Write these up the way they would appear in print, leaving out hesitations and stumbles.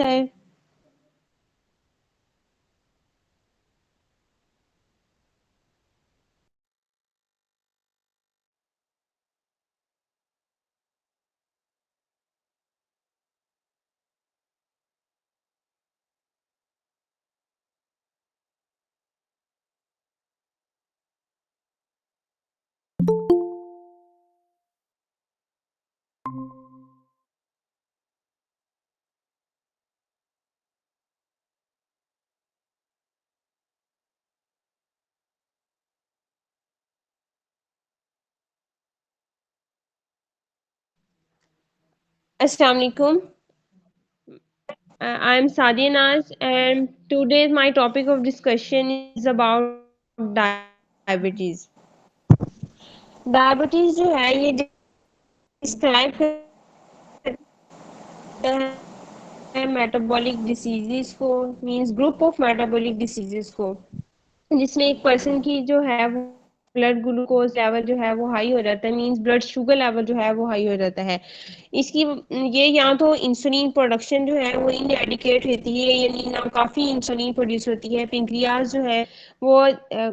Sir. अस्सलाम वालेकुम। I am Sadia Naz, and today my topic of discussion is about diabetes. Diabetes जो है ये डिस्क्राइब करता है मेटाबॉलिक डिसीजेस को, means group of metabolic diseases को, जिसमें एक पर्सन की जो है वो ब्लड ग्लूकोज लेवल जो है वो हाई हो जाता है, मींस ब्लड शुगर लेवल जो है वो हाई हो जाता है। इसकी ये या तो इंसुलिन प्रोडक्शन जो है वो इनएडिकेट रहती है, यानी ना काफ़ी इंसुलिन प्रोड्यूस होती है। पेंक्रियाज जो है वो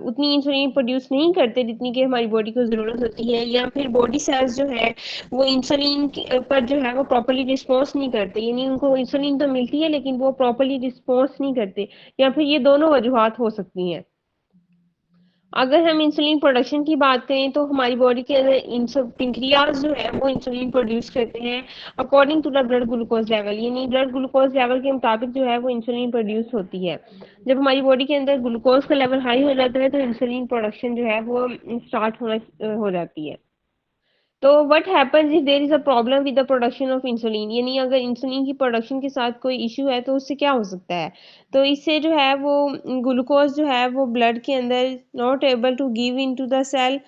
उतनी इंसुलिन प्रोड्यूस नहीं करते जितनी कि हमारी बॉडी को ज़रूरत होती है, या फिर बॉडी सेल्स जो है वो इंसुलिन पर जो है वो प्रॉपरली रिस्पॉन्स नहीं करते, यानी उनको इंसुलिन तो मिलती है लेकिन वो प्रॉपरली रिस्पॉन्स नहीं करते, या फिर ये दोनों वजूहात हो सकती हैं। अगर हम इंसुलिन प्रोडक्शन की बात करें तो हमारी बॉडी के अंदर पेंक्रियाज जो है वो इंसुलिन प्रोड्यूस करते हैं according to the blood glucose level, यानी ब्लड ग्लूकोज लेवल के मुताबिक जो है वो इंसुलिन प्रोड्यूस होती है। जब हमारी बॉडी के अंदर ग्लूकोज का लेवल हाई हो जाता है तो इंसुलिन प्रोडक्शन जो है वो स्टार्ट होना हो जाती है। तो what happens if there is a problem with the production of insulin, यानी अगर इंसुलिन की प्रोडक्शन के साथ कोई इश्यू है तो उससे क्या हो सकता है। तो इससे जो है वो ग्लूकोज जो है वो ब्लड के अंदर not able to give in to the cell,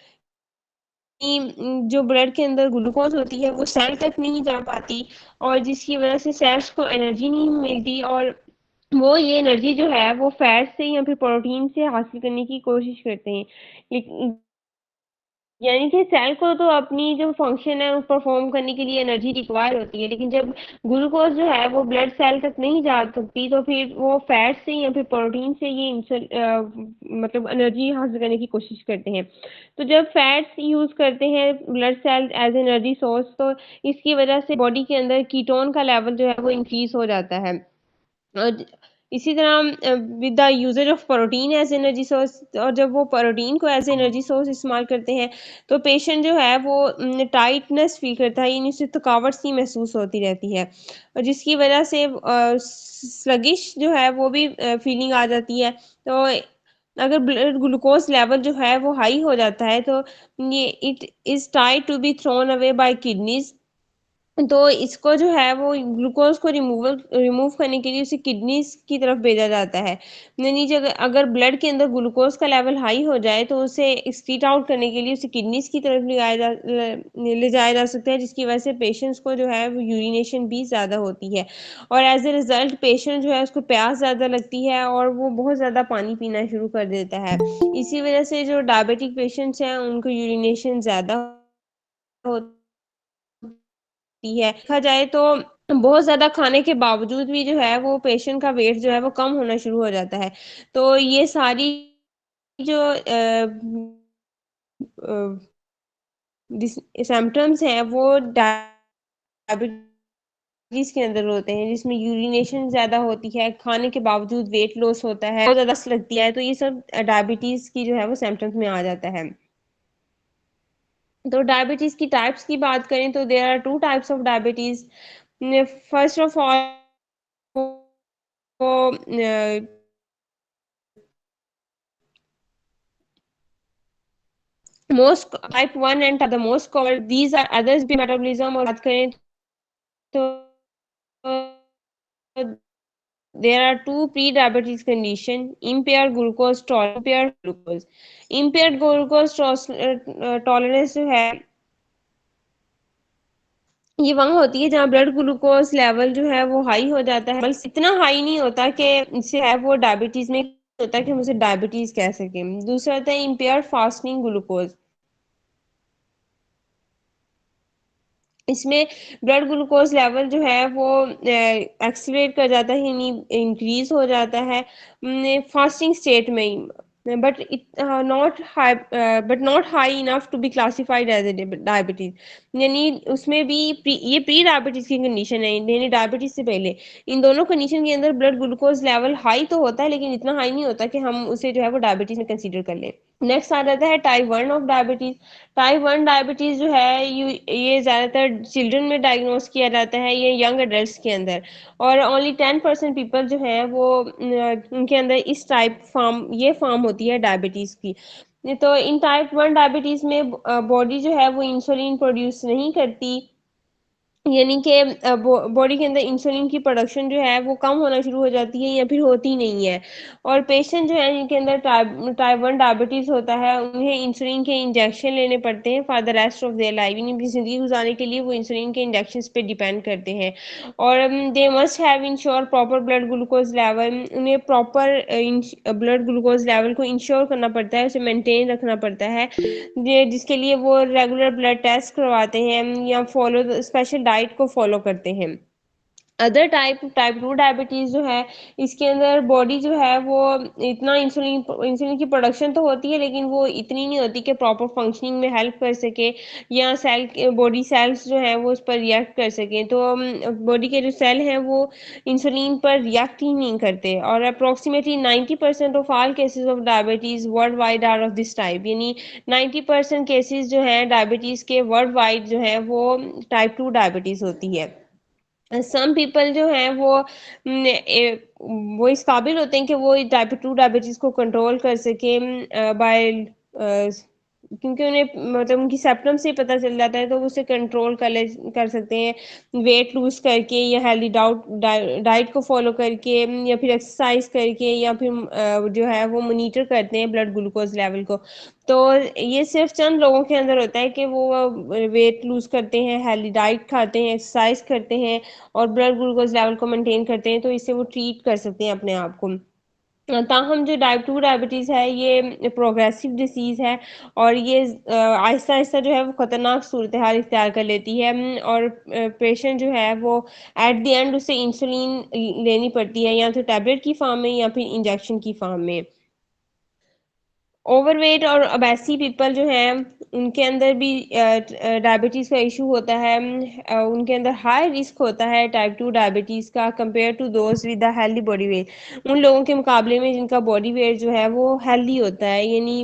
जो ब्लड के अंदर ग्लूकोज होती है वो सेल तक नहीं जा पाती, और जिसकी वजह से सेल्स को एनर्जी नहीं मिलती, और वो ये एनर्जी जो है वो फैट से या फिर प्रोटीन से हासिल करने की कोशिश करते हैं। लेकिन यानी कि सेल को तो अपनी जो फंक्शन है वो परफॉर्म करने के लिए एनर्जी रिक्वायर होती है, लेकिन जब ग्लूकोज जो है वो ब्लड सेल तक नहीं जा सकती तो फिर वो फैट से या फिर प्रोटीन से ये मतलब एनर्जी हासिल करने की कोशिश करते हैं। तो जब फैट्स यूज करते हैं blood cell as energy source, तो इसकी वजह से बॉडी के अंदर कीटोन का लेवल जो है वो इंक्रीज हो जाता है। और इसी तरह with the usages of protein as energy source, और जब वो प्रोटीन को एज एनर्जी सोर्स इस्तेमाल करते हैं तो पेशेंट जो है वो टाइटनेस फील करता है, यानी उसे थकावट सी महसूस होती रहती है, और जिसकी वजह से स्लगिश जो है वो भी फीलिंग आ जाती है। तो अगर ब्लड ग्लूकोज लेवल जो है वो हाई हो जाता है तो ये it is try to be thrown away by kidneys. तो इसको जो है वो ग्लूकोज को रिमूव करने के लिए उसे किडनीज की तरफ भेजा जाता है। यानी जब अगर ब्लड के अंदर ग्लूकोज का लेवल हाई हो जाए तो उसे एक्सक्रीट आउट करने के लिए उसे किडनीज की तरफ ले जाया जा सकता है, जिसकी वजह से पेशेंट्स को जो है वो यूरिनेशन भी ज़्यादा होती है, और एज ए रिजल्ट पेशेंट जो है उसको प्यास ज़्यादा लगती है और वो बहुत ज़्यादा पानी पीना शुरू कर देता है। इसी वजह से जो डायबिटिक पेशेंट्स हैं उनको यूरिनेशन ज़्यादा होती है। देखा जाए तो बहुत ज़्यादा खाने के बावजूद भी जो है वो पेशेंट का वेट जो है वो कम होना शुरू हो जाता है। तो ये सारी जो सिम्टम्स हैं वो डायबिटीज के अंदर होते हैं, जिसमें यूरिनेशन ज़्यादा होती है, खाने के बावजूद वेट लॉस होता है, बहुत ज़्यादा लगती है, तो ये सब डायबिटीज की जो है वो सिम्टम्स में आ जाता है। तो डायबिटीज की टाइप्स की बात करें तो there are two types of diabetes. First of all most type one and the most common, these are others भी मेटाबॉलिज्म और बात करें तो there are two pre-diabetes condition: impaired glucose tolerance जो है ये वहाँ होती है जहाँ ब्लड ग्लूकोज लेवल जो है वो हाई हो जाता है, बस इतना हाई नहीं होता कि इससे है वो डायबिटीज में होता है कि हम उसे डायबिटीज कह सकें। दूसरा होता है इम्पेयर्ड फास्टिंग ग्लूकोज। इसमें ब्लड ग्लूकोज लेवल जो है वो एक्सीलरेट कर जाता है, यानी इंक्रीज हो जाता है फास्टिंग स्टेट में ही, but not high, but not high enough to be classified as a diabetes. यानी उसमें भी ये प्री डायबिटीज की कंडीशन है, यानी डायबिटीज से पहले। इन दोनों कंडीशन के अंदर ब्लड ग्लूकोज लेवल हाई तो होता है, लेकिन इतना हाई नहीं होता कि हम उसे जो है वो डायबिटीज में कंसीडर कर लें। नेक्स्ट आ जाता है type 1 of diabetes. Type 1 diabetes जो है ये ज़्यादातर चिल्ड्रन में डायग्नोस किया जाता है, ये यंग एडल्ट्स के अंदर। और ओनली 10% पीपल जो है वो उनके अंदर इस टाइप फॉर्म होती है डायबिटीज़ की। तो इन टाइप 1 डायबिटीज़ में बॉडी जो है वो इंसुलिन प्रोड्यूस नहीं करती, यानी कि बॉडी के अंदर इंसुलिन की प्रोडक्शन जो है वो कम होना शुरू हो जाती है या फिर होती नहीं है। और पेशेंट जो है जिनके अंदर टाइप 1 डायबिटीज होता है, उन्हें इंसुलिन के इंजेक्शन लेने पड़ते हैं for the rest of their life, यानी अपनी जिंदगी गुजारने के लिए वो इंसुलिन के इंजेक्शन पे डिपेंड करते हैं। और they must have ensure proper blood glucose level, उन्हें प्रॉपर ब्लड ग्लूकोज लेवल को इंश्योर करना पड़ता है, उसे मेंटेन रखना पड़ता है, जिसके लिए वो रेगुलर ब्लड टेस्ट करवाते हैं या फॉलो स्पेशल डाइट को फॉलो करते हैं। अदर टाइप 2 डायबिटीज जो है, इसके अंदर बॉडी जो है वो इतना इंसुलिन की प्रोडक्शन तो होती है, लेकिन वो इतनी नहीं होती कि प्रॉपर फंक्शनिंग में हेल्प कर सके या बॉडी सेल्स जो है वो उस पर रिएक्ट कर सकें। तो बॉडी के जो सेल हैं वो इंसुलिन पर रिएक्ट ही नहीं करते। और approximately 90% of all cases of diabetes world wide are of this type, यानी 90% केसेस जो हैं डायबिटीज के वर्ल्ड वाइड जो है वो टाइप 2 डायबिटीज होती है। सम पीपल जो हैं वो इस काबिल होते हैं कि वो टाइप 2 डायबिटीज को कंट्रोल कर सके बाय, क्योंकि उन्हें मतलब उनकी सिम्टम से पता चल जाता है, तो वो उसे कंट्रोल कर सकते हैं वेट लूज करके या हेल्दी डाइट को फॉलो करके या फिर एक्सरसाइज करके, या फिर जो है वो मॉनिटर करते हैं ब्लड ग्लूकोज लेवल को। तो ये सिर्फ चंद लोगों के अंदर होता है कि वो वेट लूज करते हैं, हेल्दी डाइट खाते हैं, एक्सरसाइज करते हैं और ब्लड ग्लूकोज लेवल को मेंटेन करते हैं, तो इससे वो ट्रीट कर सकते हैं अपने आप को। ताहम जो टाइप 2 डायबिटीज़ है ये प्रोग्रेसिव डिसीज़ है, और ये आहिस्ता आहिस्ता जो है वो ख़तरनाक सूरत हाल इख्तियार कर लेती है। और पेशेंट जो है वो एट द एंड उसे इंसुलिन लेनी पड़ती है, या तो टैबलेट की फॉर्म में या फिर इंजेक्शन की फॉर्म में। ओवरवेट और ओबेसी पीपल जो हैं उनके अंदर भी डायबिटीज़ का इशू होता है। उनके अंदर हाई रिस्क होता है टाइप 2 डायबिटीज़ का compare to those with the healthy body weight, उन लोगों के मुकाबले में जिनका बॉडी वेट जो है वो हेल्दी होता है, यानी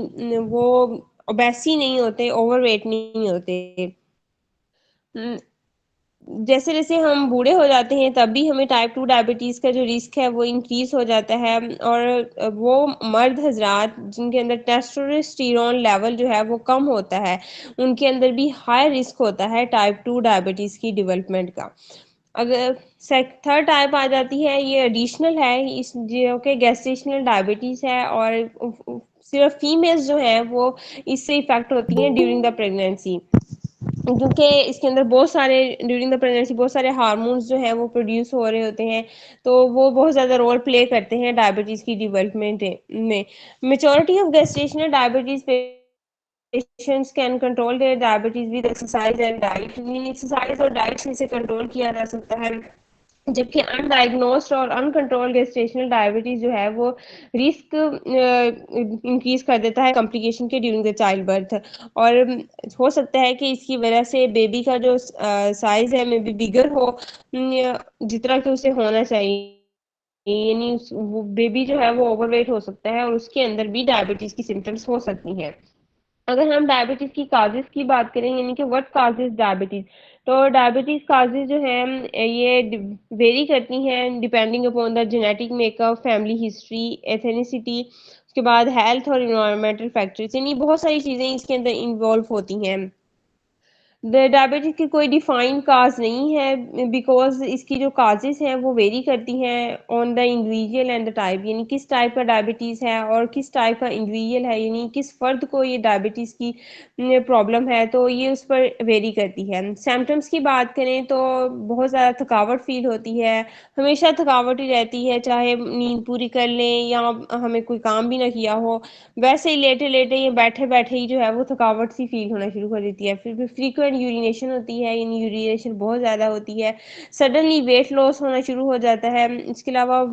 वो ओबेसी नहीं होते, ओवरवेट नहीं होते। जैसे जैसे हम बूढ़े हो जाते हैं तब भी हमें टाइप 2 डायबिटीज़ का जो रिस्क है वो इंक्रीज हो जाता है। और वो मर्द हजरात जिनके अंदर टेस्टोस्टेरोन लेवल जो है वो कम होता है, उनके अंदर भी हाई रिस्क होता है टाइप 2 डायबिटीज़ की डेवलपमेंट का। अगर थर्ड टाइप आ जाती है, ये एडिशनल है, इस जो कि गेस्टेशनल डायबिटीज़ है, और सिर्फ फीमेल्स जो हैं वो इससे इफेक्ट होती हैं ड्यूरिंग द प्रेगनेंसी, क्योंकि इसके अंदर बहुत सारे ड्यूरिंग द प्रेगनेंसी बहुत सारे हार्मोन्स जो हैं वो प्रोड्यूस हो रहे होते हैं, तो वो बहुत ज़्यादा रोल प्ले करते हैं डायबिटीज़ की डेवलपमेंट में। Majority of gestational diabetes patients can control their diabetes with exercise and diet, exercise और डाइट से इसे कंट्रोल किया जा सकता है। जबकि अनडायग्नोस्ड और अनकंट्रोल्ड गेस्टेशनल डायबिटीज जो है वो रिस्क इंक्रीज कर देता है कॉम्प्लिकेशन के ड्यूरिंग द चाइल्ड बर्थ। और हो सकता है कि इसकी वजह से बेबी का जो साइज है मे बी बिगर हो जितना कि उसे होना चाहिए, यानी वो बेबी जो है वो ओवरवेट हो सकता है और उसके अंदर भी डायबिटीज की सिम्टम्स हो सकती हैं। अगर हम डायबिटीज की काजेज की बात करें, यानी कि व्हाट काजेज डायबिटीज, तो डायबिटीज काजेज जो हैं ये वेरी करती हैं depending upon the genetic makeup, family history, ethnicity, उसके बाद हेल्थ और इन्वायरमेंटल फैक्टर्स, यानी बहुत सारी चीज़ें इसके अंदर इन्वॉल्व होती हैं। डायबिटीज की कोई डिफाइंड काज नहीं है, बिकॉज इसकी जो काजेज हैं वो वेरी करती हैं on the individual and the type, यानी किस टाइप का डायबिटीज़ है और किस टाइप का इंडिविजुअल है, यानी किस फर्द को ये डायबिटीज़ की प्रॉब्लम है, तो ये उस पर वेरी करती है। सिम्टम्स की बात करें तो बहुत ज़्यादा थकावट फील होती है, हमेशा थकावट ही रहती है, चाहे नींद पूरी कर लें या हमें कोई काम भी ना किया हो, वैसे ही लेटे लेटे या बैठे बैठे ही जो है वो थकावट सी फील होना शुरू कर देती है। फिर फ्रीक्वेंटली फ्रीक्वेंट यूरिनेशन होती है, यानी यूरिनेशन बहुत ज़्यादा होती है, सडनली वेट लॉस होना शुरू हो जाता है। इसके अलावा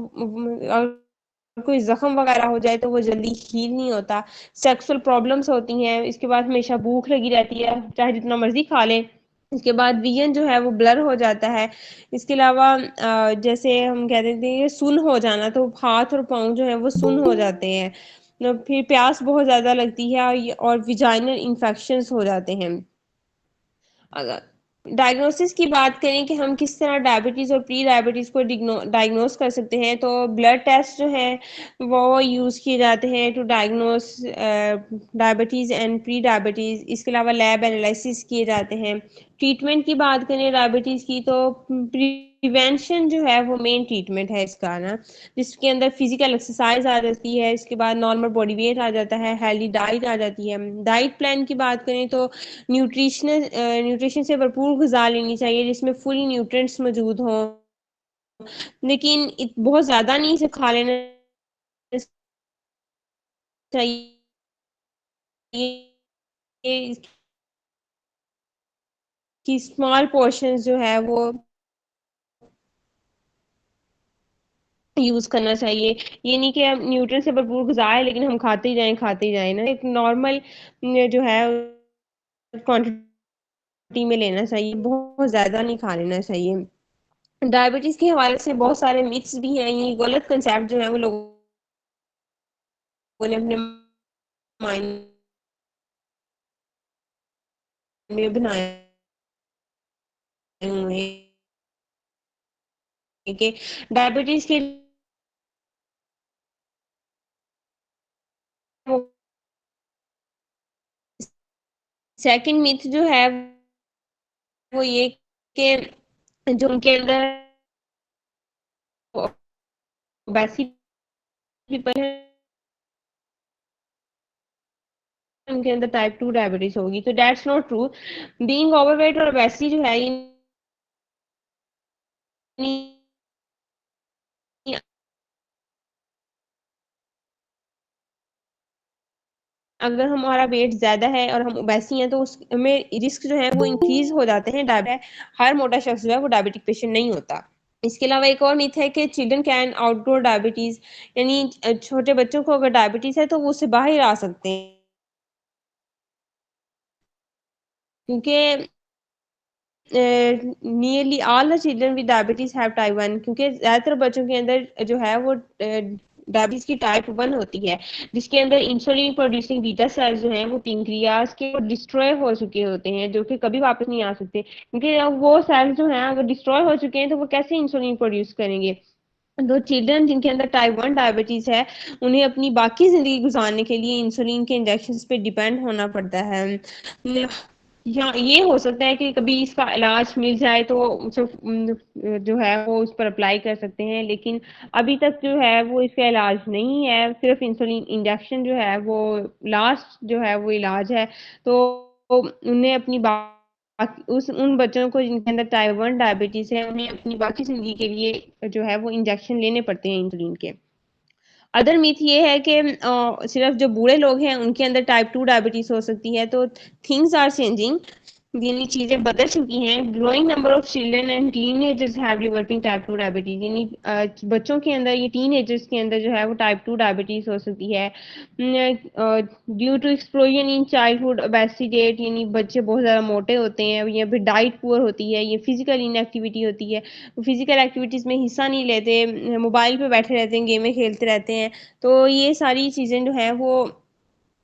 कोई ज़ख्म वगैरह हो जाए तो वो जल्दी हील नहीं होता, सेक्सुअल प्रॉब्लम्स होती हैं, इसके बाद हमेशा भूख लगी रहती है, चाहे जितना मर्ज़ी खा लें। इसके बाद विजन जो है वो ब्लर हो जाता है। इसके अलावा जैसे हम कह देते हैं सुन्न हो जाना, तो हाथ और पाँव जो है वो सुन्न हो जाते हैं। फिर प्यास बहुत ज़्यादा लगती है और विजाइनल इन्फेक्शंस हो जाते हैं। अगर डायग्नोसिस की बात करें कि हम किस तरह डायबिटीज़ और प्री डायबिटीज़ को डायग्नोस कर सकते हैं, तो ब्लड टेस्ट जो है वो यूज़ किए जाते हैं to diagnose diabetes and pre diabetes. इसके अलावा लैब एनालिसिस किए जाते हैं। ट्रीटमेंट की बात करें डायबिटीज़ की, तो प्रिवेंशन जो है वो मेन ट्रीटमेंट है इसका ना, जिसके अंदर फिजिकल एक्सरसाइज आ जाती है, इसके बाद नॉर्मल बॉडी वेट आ जाता है, हेल्दी डाइट आ जाती है। डाइट प्लान की बात करें तो न्यूट्रिशन से भरपूर ग़िज़ा लेनी चाहिए जिसमें फुल न्यूट्रिएंट्स मौजूद हों, लेकिन बहुत ज़्यादा नहीं इसे खा लेना चाहिए। कि स्मॉल पोर्शंस जो है वो यूज़ करना चाहिए। ये नहीं कि हम न्यूट्रिएंट से भरपूर ग़िज़ा है लेकिन हम खाते ही जाएँ ना, एक नॉर्मल जो है क्वांटिटी में लेना चाहिए, बहुत ज़्यादा नहीं खा लेना चाहिए। डायबिटीज़ के हवाले से बहुत सारे मिथ्स भी हैं, ये गलत कंसेप्ट जो है वो लोगों ने अपने माइंड में बनाए हुए हैं कि डायबिटीज़ के सेकंड मिथ जो है वो ये कि जो उनके अंदर ओबेसिटी पीपल है उनके अंदर टाइप 2 डायबिटीज होगी, तो that's not true. Being overweight और ओबेसिटी जो है अगर हमारा वेट ज्यादा है और हम ओबेसी हैं तो उसमें रिस्क जो है वो इंक्रीज हो जाते हैं डायबिटीज। हर मोटा शख्स जो है वो डायबिटिक पेशेंट नहीं होता। इसके अलावा एक और मिथ है कि चिल्ड्रन कैन आउटग्रो डायबिटीज, यानी छोटे बच्चों को अगर डायबिटीज है तो वो उससे बाहर आ सकते हैं, क्योंकि nearly all the children with diabetes have type 1, क्योंकि ज़्यादातर बच्चों के अंदर जो है वो डायबिटीज की टाइप 1 होती है, जिसके अंदर इंसुलिन प्रोड्यूसिंग बीटा सेल्स जो हैं वो पेनक्रियास के डिस्ट्रॉय हो चुके होते हैं, जो कि कभी वापस नहीं आ सकते, क्योंकि अब वो सेल्स जो हैं अगर डिस्ट्रॉय हो चुके हैं तो वो कैसे इंसुलिन प्रोड्यूस करेंगे। तो चिल्ड्रन जिनके अंदर टाइप 1 डायबिटीज है उन्हें अपनी बाकी जिंदगी गुजारने के लिए इंसुलिन के इंजेक्शन पे डिपेंड होना पड़ता है। या ये हो सकता है कि कभी इसका इलाज मिल जाए तो सिर्फ जो है वो उस पर अप्लाई कर सकते हैं, लेकिन अभी तक जो है वो इसका इलाज नहीं है, सिर्फ इंसुलिन इंजेक्शन जो है वो लास्ट जो है वो इलाज है। तो उन्हें अपनी उस उन बच्चों को जिनके अंदर टाइप 1 डायबिटीज है उन्हें अपनी बाकी जिंदगी के लिए जो है वो इंजेक्शन लेने पड़ते हैं इंसुलिन के। अदर मिथ ये है कि सिर्फ जो बूढ़े लोग हैं उनके अंदर टाइप 2 डायबिटीज हो सकती है, तो थिंग्स आर चेंजिंग, यानी चीजें बदल चुकी हैं। Growing number of children and teenagers have developing type 2 diabetes, यानी बच्चों के अंदर, ये टीनेजर्स के अंदर जो है वो टाइप 2 डायबिटीज हो सकती है due to explosion in childhood obesity, यानी बच्चे बहुत ज़्यादा मोटे होते हैं या फिर डाइट पुअर होती है, ये फिजिकल इनएक्टिविटी होती है, फिजिकल एक्टिविटीज़ में हिस्सा नहीं लेते, मोबाइल पे बैठे रहते हैं, गेमें खेलते रहते हैं, तो ये सारी चीज़ें जो हैं वो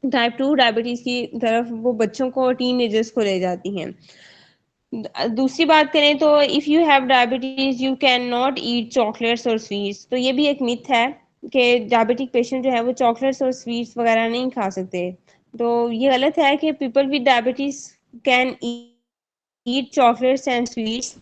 टाइप 2 डायबिटीज़ की तरफ वो बच्चों को, टीनेजर्स को ले जाती हैं। दूसरी बात करें तो if you have diabetes you can not eat chocolates और स्वीट्स, तो ये भी एक मिथ है कि डायबिटिक पेशेंट जो है वो चॉकलेट्स और स्वीट्स वगैरह नहीं खा सकते। तो ये गलत है कि people with diabetes can eat chocolates and sweets.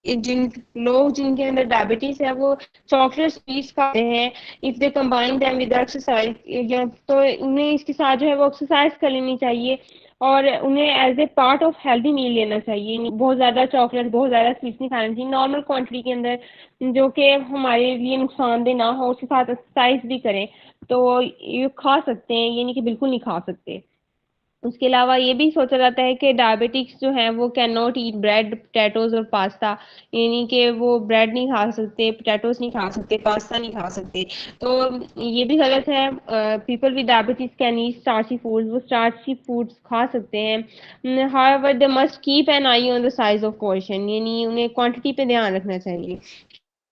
जिन लोग जिनके अंदर डायबिटीज है वो चॉकलेट स्वीट्स खाते हैं, if they combine them with exercise, या तो उन्हें इसके साथ जो है वो एक्सरसाइज कर लेनी चाहिए और उन्हें as a part of healthy meal लेना चाहिए। बहुत ज़्यादा चॉकलेट, बहुत ज़्यादा स्वीट्स नहीं खाना चाहिए, नॉर्मल क्वांटिटी के अंदर जो कि हमारे लिए नुकसानदेह ना हो, उसके साथ एक्सरसाइज भी करें तो ये खा सकते हैं, ये नहीं कि बिल्कुल नहीं खा सकते। उसके अलावा ये भी सोचा जाता है कि डायबिटिक्स जो हैं वो can not eat bread, potatoes और पास्ता, यानी कि वो ब्रेड नहीं खा सकते, पोटैटोज़ नहीं खा सकते, पास्ता नहीं खा सकते। तो ये भी गलत है। People with diabetes can eat starchy foods, वो स्टार्ची फूड्स खा सकते हैं। However they must keep an I on the size of portion, यानी उन्हें क्वांटिटी पे ध्यान रखना चाहिए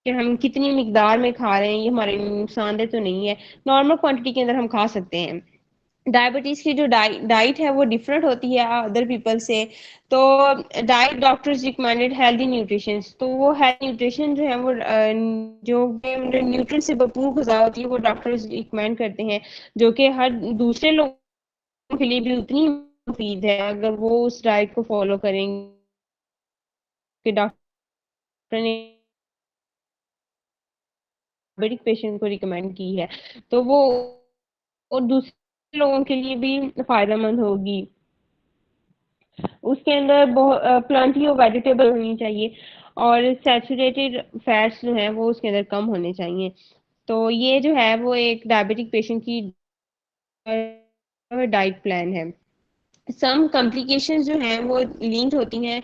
कि हम कितनी मिकदार में खा रहे हैं, ये हमारे लिए नुकसानदेह तो नहीं है। नॉर्मल क्वांटिटी के अंदर हम खा सकते हैं। डायबिटीज की जो डाइट है वो डिफरेंट होती है अदर पीपल से। तो diet doctors recommended healthy nutrition, तो वो हेल्थ न्यूट्रिशन जो है वो जो न्यूट्रिएंट से भरपूर ग़िज़ा होती है वो डॉक्टर्स रिकमेंड करते हैं, जो कि हर दूसरे लोगों के लिए भी उतनी मुफीद है अगर वो उस डाइट को फॉलो करेंगे कि डॉक्टर ने डायबिटिक पेशेंट को रिकमेंड की है, तो वो और दूसरे लोगों के लिए भी फायदेमंद होगी। उसके अंदर प्लेंटी ऑफ वेजिटेबल होनी चाहिए और सैचुरेटेड फैट्स जो हैं वो उसके अंदर कम होने चाहिए। तो ये जो है वो एक डायबिटिक पेशेंट की डाइट प्लान है। सम कॉम्प्लिकेशंस जो हैं वो लिंक्ड होती हैं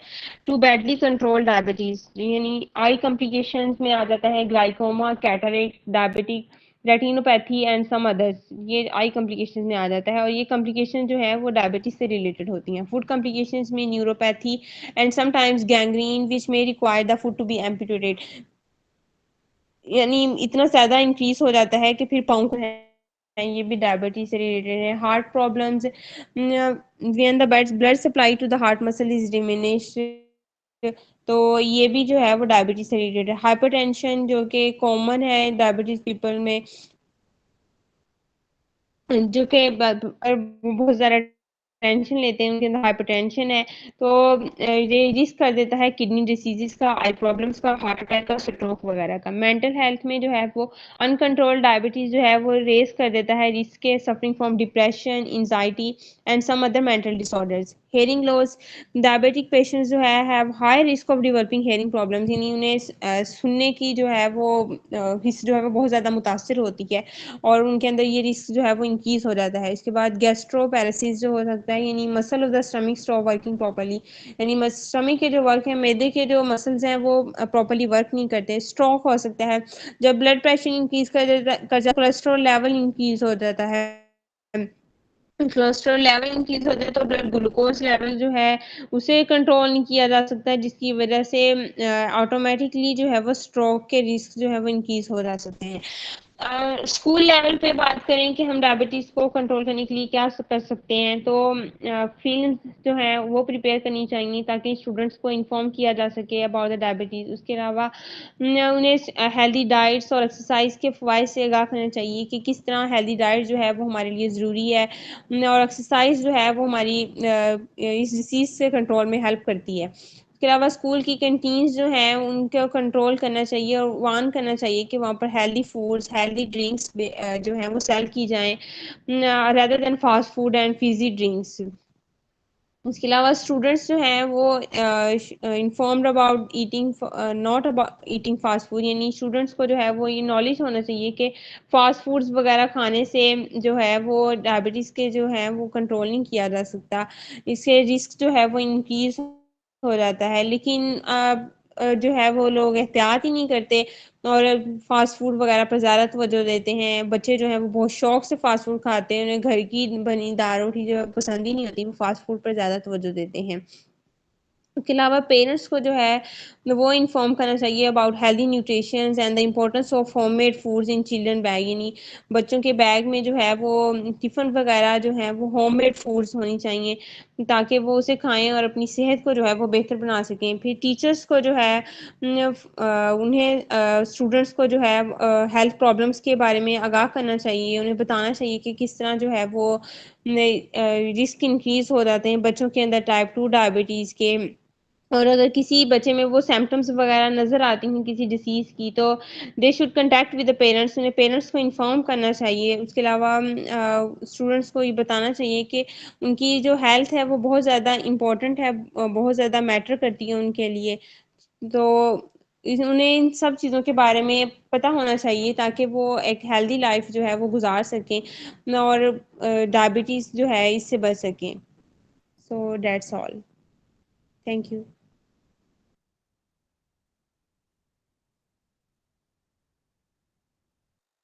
टू बैडली कंट्रोल डायबिटीज, यानी आई कॉम्प्लिकेशंस में आ जाता है glaucoma, cataract, diabetic retinopathy and some others, ये आई कॉम्प्लिकेशंस में आ जाता है। और ये कॉम्प्लिकेशन जो है वो डायबिटीज से रिलेटेड होती हैं। फूड कॉम्प्लिकेशंस में neuropathy and sometimes gangrene which may require the food to be amputated, यानी इतना ज़्यादा इंक्रीज हो जाता है कि फिर पाँव है, ये भी डायबिटीज से रिलेटेड है। Heart problems, when the blood supply to the heart muscle is diminished, तो ये भी जो है वो डायबिटीज से रिलेटेड है। हाइपरटेंशन जो कि कॉमन है डायबिटीज पीपल में, जो कि बहुत ज़्यादा टेंशन लेते हैं, उनके अंदर हाइपरटेंशन है, तो ये रिस्क कर देता है किडनी डिसीजेस का, आई प्रॉब्लम्स का, हार्ट अटैक का, स्ट्रोक वगैरह का। मेंटल हेल्थ में जो है वो अनकंट्रोल्ड डायबिटीज जो है वो रेस कर देता है रिस्क के suffering from depression, anxiety and some other mental disorders. Hearing loss, diabetic patients जो है have high risk of developing hearing problems, यानी उन्हें सुनने की जो है वो हिस्स जो है वो बहुत ज़्यादा मुतासर होती है और उनके अंदर ये रिस्क जो है वो इंक्रीज हो जाता है। इसके बाद गैस्ट्रो पैरासिस जो हो सकता है, यानी muscle of the stomach stop working properly, यानी स्टमक के जो वर्क है, मैदे के जो मसल्स हैं वो प्रॉपर्ली वर्क नहीं करते। स्ट्रोक हो सकता है जब ब्लड प्रेशर इंक्रीज कर जाता, कोलेस्ट्रॉल लेवल इंक्रीज हो जाता है। कोलेस्ट्रॉल लेवल इंक्रीज हो जाए तो ब्लड ग्लूकोज लेवल जो है उसे कंट्रोल नहीं किया जा सकता है, जिसकी वजह से ऑटोमेटिकली जो है वो स्ट्रोक के रिस्क जो है वो इंक्रीज हो जा सकते हैं। स्कूल लेवल पे बात करें कि हम डायबिटीज़ को कंट्रोल करने के लिए क्या कर सकते हैं, तो फिल्म जो है वो प्रिपेयर करनी चाहिए ताकि स्टूडेंट्स को इन्फॉर्म किया जा सके अबाउट द डायबिटीज़। उसके अलावा उन्हें हेल्दी डाइट्स और एक्सरसाइज के फ़वाइद से आगाह करना चाहिए कि किस तरह हेल्दी डाइट जो है वो हमारे लिए ज़रूरी है, और एक्सरसाइज जो है वो हमारी इस डिसीज़ से कंट्रोल में हेल्प करती है। इसके अलावा स्कूल की कैंटीन्स जो हैं उनको कंट्रोल करना चाहिए और वार्न करना चाहिए कि वहाँ पर हेल्दी फूड्स, हेल्दी ड्रिंक्स जो हैं वो सेल की जाएं rather than fast food and Fiji drinks. उसके अलावा स्टूडेंट्स जो हैं वो informed about eating, not about eating fast food, यानी स्टूडेंट्स को जो है वो ये नॉलेज होना चाहिए कि फास्ट फूड्स वगैरह खाने से जो है वो डायबिटीज़ के जो है वो कंट्रोल नहीं किया जा सकता, इससे रिस्क जो है वो इंक्रीज हो जाता है। लेकिन जो है वो लोग एहतियात ही नहीं करते और फास्ट फूड वगैरह पर ज़्यादा तवज्जो देते हैं। बच्चे जो हैं वो बहुत शौक से फास्ट फूड खाते हैं, उन्हें घर की बनी दाल रोटी जो है पसंद ही नहीं होती, वो फास्ट फूड पर ज़्यादा तवज्जो देते हैं। उसके अलावा पेरेंट्स को जो है वो इन्फॉर्म करना चाहिए about healthy nutritions and the importance of homemade foods in children bag, यानी बच्चों के बैग में जो है वो टिफ़िन वगैरह जो है वो होममेड फूड्स होनी चाहिए ताकि वो उसे खाएं और अपनी सेहत को जो है वो बेहतर बना सकें। फिर टीचर्स को जो है उन्हें स्टूडेंट्स को जो है हेल्थ प्रॉब्लम्स के बारे में आगाह करना चाहिए, उन्हें बताना चाहिए कि किस तरह जो है वो रिस्क इंक्रीज हो जाते हैं बच्चों के अंदर टाइप 2 डायबिटीज़ के। और अगर किसी बच्चे में वो सिम्टम्स वगैरह नज़र आती हैं किसी डिसीज़ की, तो they should contact with the parents, उन्हें पेरेंट्स को इन्फॉर्म करना चाहिए। उसके अलावा स्टूडेंट्स को ये बताना चाहिए कि उनकी जो हेल्थ है वो बहुत ज़्यादा इम्पोर्टेंट है, बहुत ज़्यादा मैटर करती है उनके लिए। तो उन्हें इन सब चीज़ों के बारे में पता होना चाहिए ताकि वो एक हेल्दी लाइफ जो है वो गुजार सकें और डायबिटीज़ जो है इससे बच सकें। So that's all. Thank you.